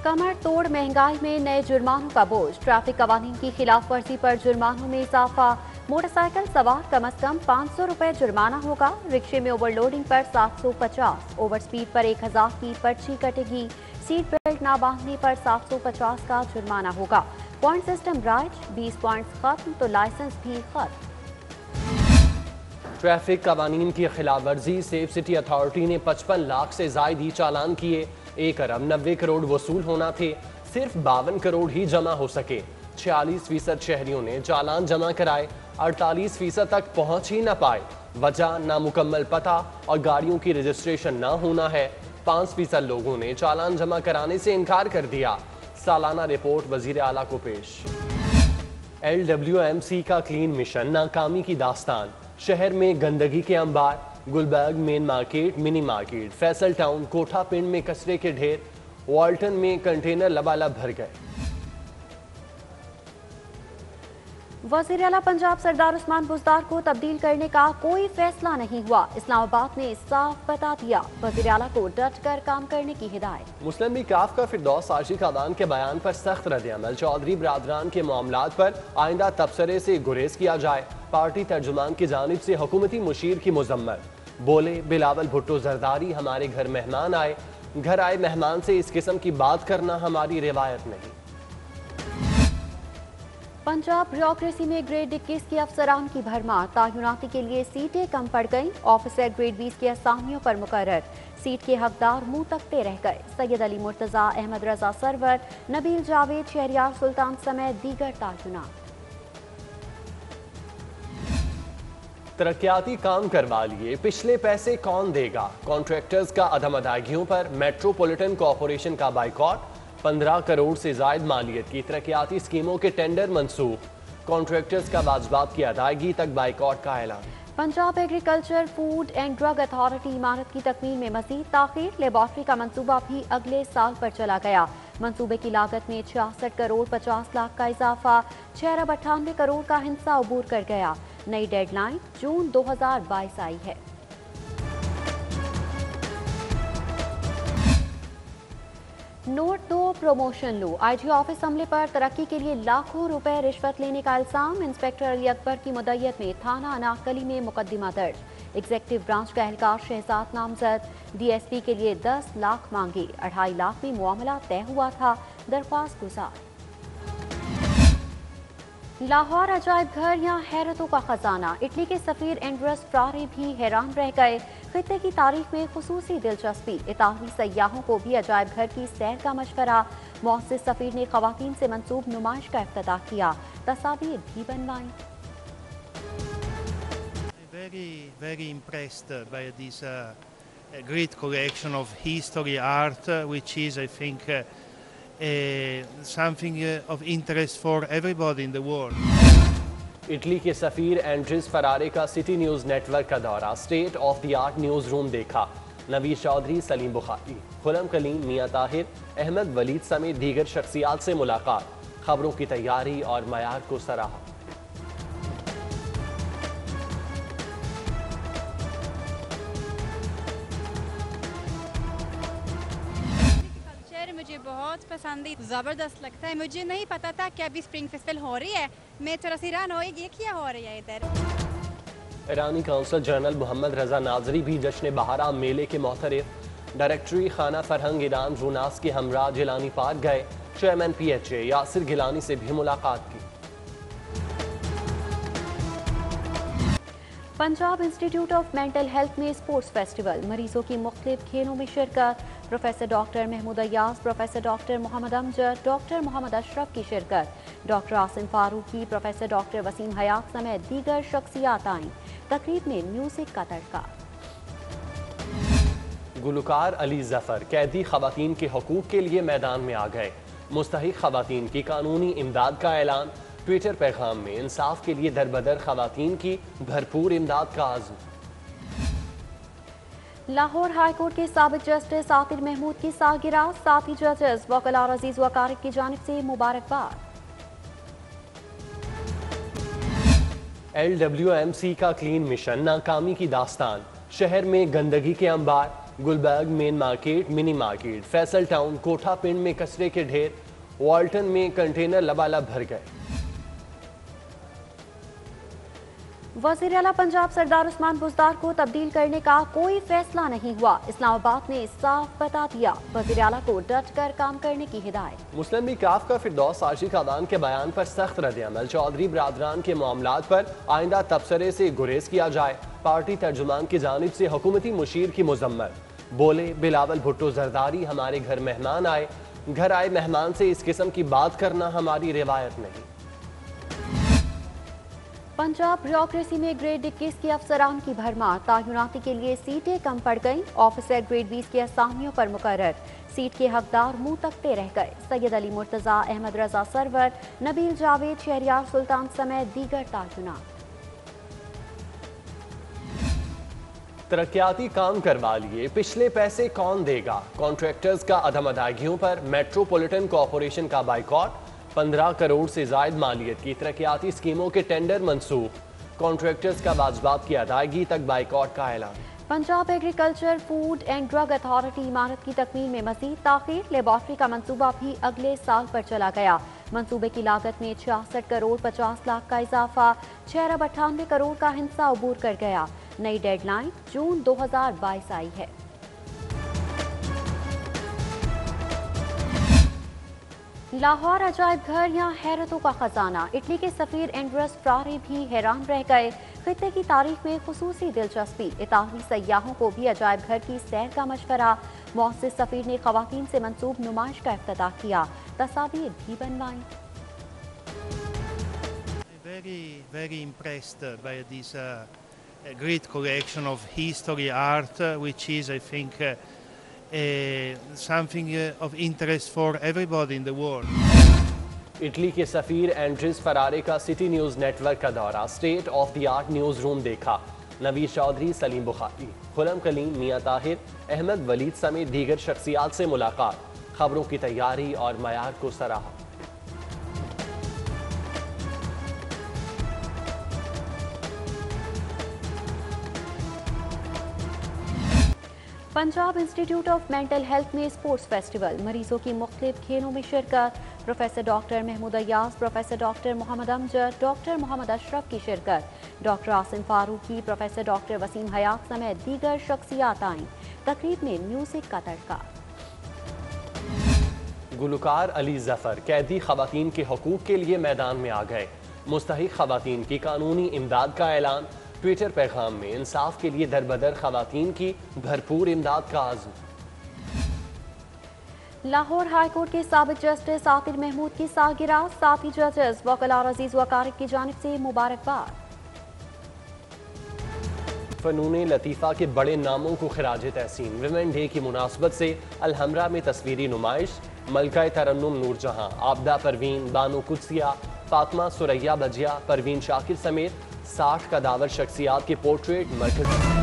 कमर तोड़ महंगाई में नए जुर्मानों का बोझ। ट्रैफिक कवानीन की खिलाफ वर्जी पर जुर्मानों में इजाफा। मोटरसाइकिल सवार कम से कम 500 रुपए जुर्माना होगा। रिक्शे में ओवरलोडिंग पर 750, ओवर स्पीड पर 1000 की पर्ची कटेगी। सीट बेल्ट ना बांधने पर 750 का जुर्माना होगा। पॉइंट सिस्टम राइज, 20 पॉइंट्स खत्म तो लाइसेंस भी खत्म। ट्रैफिक कवानीन की खिलाफ वर्जी। सेफ सिटी अथॉरिटी ने 55 लाख से जायद ही चालान किए। 1 अरब 90 करोड़ वसूल होना थे, सिर्फ 52 करोड़ ही जमा हो सके। 46% शहरियों ने चालान जमा कराए, 48% तक पहुंच ही न पाए। वजह नामुकम्मल पता और गाड़ियों की रजिस्ट्रेशन न होना है। 5% लोगों ने चालान जमा कराने से इनकार कर दिया। सालाना रिपोर्ट वजीर आला को पेश। LWMC का क्लीन मिशन नाकामी की दास्तान। शहर में गंदगी के अंबार। Gulberg Main Market, Mini Market, Faisal Town, Kotha Pind में कचरे के ढेर। वाल्टन में कंटेनर लबालब भर गए। वज़ीर आला पंजाब सरदार उस्मान बुज़दार को तब्दील करने का कोई फैसला नहीं हुआ। इस्लामाबाद ने साफ बता दिया, वज़ीर आला को डट कर काम करने की हिदायत। मुस्लिम लीग काफ का फिरदौस साशी खादान के बयान पर सख्त रद्द-ए-अमल। चौधरी बरादरान के मामलात पर आइंदा तबसरे से गुरेज किया जाए। पार्टी तर्जुमान की जानिब से हुकूमती मुशीर की मुजम्मत। बोले बिलावल भुट्टो जरदारी, हमारे घर मेहमान आए, घर आए मेहमान से इस किस्म की बात करना हमारी रिवायत नहीं। पंजाब ब्यूरोक्रेसी में ग्रेड 21 के अफसरान की भरमार। तायुनाती के लिए सीटें कम पड़ गईं। ऑफिसर ग्रेड 20 के असामियों पर मुकर्रर। सीट के हकदार मुंह तकते रह गए। सैयद अली मुर्तजा, अहमद रजा सरवर, नबील जावेद, शहरियार सुल्तान समेत दीगर तायुनात। तरक्याती काम करवा लिए, पिछले पैसे कौन देगा? कॉन्ट्रैक्टर्स का अदम अदायगियों पर मेट्रोपॉलिटन कॉरपोरेशन का बाइकॉट। 15 करोड़ से जायद मालियत की तरक्याती स्कीमों के टेंडर मंसूख। कॉन्ट्रैक्टर्स का वाजबात की अदायगी तक बाइकॉट का ऐलान। Punjab agriculture, food and drug authority इमारत की तकमील में मजीद ताखीर। लेबॉर्ट्री का मंसूबा भी अगले साल पर चला गया। मंसूबे की लागत में 66 करोड़ 50 लाख का इजाफा। 6 अरब 98 करोड़ का हिस्सा अबूर कर गया। नई डेडलाइन जून 2022 आई है। नोट दो, प्रमोशन लो। IG ऑफिस हमले पर तरक्की के लिए लाखों रुपए रिश्वत लेने का इल्जाम। इंस्पेक्टर अली अकबर की मुद्दत में थाना अनाकली में मुकदमा दर्ज। एग्जीक्यूटिव ब्रांच का एहलकार शहजाद नामजद। DSP के लिए 10 लाख मांगे, 2.5 लाख में मामला तय हुआ था। दरख्वास्त गुजार। लाहौर अजायब घर या हैरतों का खजाना। इटली के सफीर एंड्रस फ्रारे भी हैरान रह गए। खित्ते की तारीख में खुसूसी दिलचस्पी। इतालवी सयाहों को भी अजायब घर की सैर का मशवरा। मोहसिस सफीर ने खवातीन से मंसूब नुमाइश का इफ्तिताह किया, तस्वीर भी बनवाई। Very impressed by this great collection of history, art, which is, I think, something of interest for everybody in the world. Italy के सफीर एंड्रिस फरारे का सिटी न्यूज़ नेटवर्क का दौरा। State of the art news room देखा। नवीद चौधरी, सलीम बुखारी, खुरम कलीम, मियां ताहिर, अहमद वलीद समेत दीगर शख्सियात से मुलाकात। खबरों की तैयारी और मयार को सराहा। मुझे बहुत पसंद है, ज़बरदस्त लगता है। मुझे नहीं पता था कि अभी स्प्रिंग फेस्टिवल हो रही है। मैं थोड़ा सी हैरान हुई, ये क्या हो रही है इधर। ईरानी काउंसल जनरल मोहम्मद रजा नाजरी भी जश्न बहारा मेले के मोहतरिफ। डायरेक्टरी खाना फरहंग ईरान रूनास के हमरा जिलानी पार्क गए। चेयरमैन PHA यासिर गिलानी से भी मुलाकात की। Punjab institute of mental health में स्पोर्ट्स फेस्टिवल। मरीजों की मुख्तलिफ खेलों में शिरकत। Professor doctor Mahmood Ayaz, professor doctor Mohammad Amjad, doctor Mohammad Ashraf की शिरकत। Doctor Asim Farooqui, professor doctor Waseem Hayat समेत दीगर शख्सियात आईं। तकरीब में म्यूजिक का तड़का। गुलकार अली जफर कैदी खवातीन के हकूक के लिए मैदान में आ गए। मुस्तहिक खवातीन की कानूनी इमदाद का ऐलान। ट्विटर पैगाम में इंसाफ के लिए दरबदर खवातीन की भरपूर इमदाद का आज़म। लाहौर हाई कोर्ट के साबिक जस्टिस आकिल महमूद की सालगिरह। साथी जजेस वकलार अजीज वकारिब की जानिब से मुबारकबाद। LWMC का क्लीन मिशन नाकामी की दास्तान। शहर में गंदगी के अंबार। Gulberg main market, mini market, Faisal town, Kotha Pind میں کچرے کے ڈھیر، والٹن میں کنٹینر لبالب بھر گئے۔ وزیر اعلیٰ پنجاب سردار عثمان بزدار کو تبدیل کرنے کا کوئی فیصلہ نہیں ہوا، اسلام آباد نے صاف بتا دیا، وزیر اعلیٰ کو ڈٹ کر کام کرنے کی ہدایت۔ مسلم لیگ کاف کا فردوس عاشق خاقان کے بیان پر سخت رد عمل، چودھری برادران کے معاملات پر آئندہ تبصرے سے گریز کیا جائے، پارٹی ترجمان کی جانب سے حکومتی مشیر کی مذمت، بولے بلاول بھٹو زرداری ہمارے گھر مہمان آئے، گھر آئے مہمان سے اس قسم کی بات کرنا ہماری روایت نہیں۔ پنجاب بیوروکریسی میں گریڈ 21 کے افسران کی بھرمار، تعیناتی کے لیے سیٹیں کم پڑ گئیں، آفیسر گریڈ 20 کے اسامیوں پر مقرر، سیٹ کے حقدار منہ تکتے رہ گئے، سید علی مرتضیٰ، احمد رضا سرور، نبیل جاوید، شہریار سلطان سمیت دیگر تعینات۔ ترقیاتی کام کروا لیے، پچھلے پیسے کون دے گا؟ کانٹریکٹرز کا عدم ادائیگیوں پر میٹروپولیٹن کارپوریشن کا بائیکاٹ، 15 کروڑ سے زائد مالیت کی ترقیاتی اسکیموں کے ٹینڈر منسوخ، کانٹریکٹرز کا واجبات کی ادائیگی تک بائیکاٹ کا اعلان۔ Punjab agriculture food and drug authority عمارت کی تکمیل میں مزید تاخیر، لیبارٹری کا منصوبہ بھی اگلے سال پر چلا گیا، منصوبے کی لاگت میں 66 کروڑ 50 لاکھ کا اضافہ، 6 ارب 98 کروڑ کا ہنسا عبور کر گیا، نئی ڈیڈ لائن جون 2022 آئی ہے۔ لاہور عجائب گھر یا حیرتوں کا خزانہ، اٹلی کے سفیر اینڈریس فرارے بھی حیران رہ گئے، خطے کی تاریخ میں خصوصی دلچسپی، اطالوی سیاحوں کو بھی عجائب گھر کی سیر کا مشورہ، معزز سفیر نے خواتین سے منسوب نمائش کا افتتاح کیا، تصاویر بھی بنوائیں۔ Very impressed by this great collection of history, art, which is, I think, something of interest for everybody in the world. Italy کے سفیر اینڈریس فرارے کا سٹی نیوز نیٹ ورک کا دورہ، state of the art news room دیکھا، نوید چودھری، سلیم بخاری، خرم کلیم، میاں طاہر، احمد ولید سمیت دیگر شخصیات سے ملاقات، خبروں کی تیاری اور معیار کو سراہا۔ Punjab institute of mental health میں اسپورٹس فیسٹیول، مریضوں کی مختلف کھیلوں میں شرکت، professor doctor Mahmood Ayaz, professor doctor Mohammad Amjad, doctor Mohammad Ashraf کی شرکت، doctor Asim Farooqui, professor doctor Waseem Hayat سمیت دیگر شخصیات آئیں، تقریب میں میوزک کا تڑکا۔ گلوکار علی ظفر قیدی خواتین کے حقوق کے لیے میدان میں آ گئے، مستحق خواتین کی قانونی امداد کا اعلان، ٹویٹر پیغام میں انصاف کے لیے دربدر خواتین کی بھرپور امداد کا عزم۔ لاہور ہائی کورٹ کے سابق جسٹس عاطر محمود کی سالگرہ، ساتھی ججز وکلاء عزیز وقارب کی جانب سے مبارکباد۔ فنون لطیفہ کے بڑے ناموں کو خراج تحسین، ویمن ڈے کی مناسبت سے الحمرا میں تصویری نمائش، ملکہ ترنم نور جہاں، عابدہ پروین، بانو قدسیہ، فاطمہ ثریا بجیا، پروین شاکر سمیت 60 قداور شخصیات کے پورٹریٹ مرکز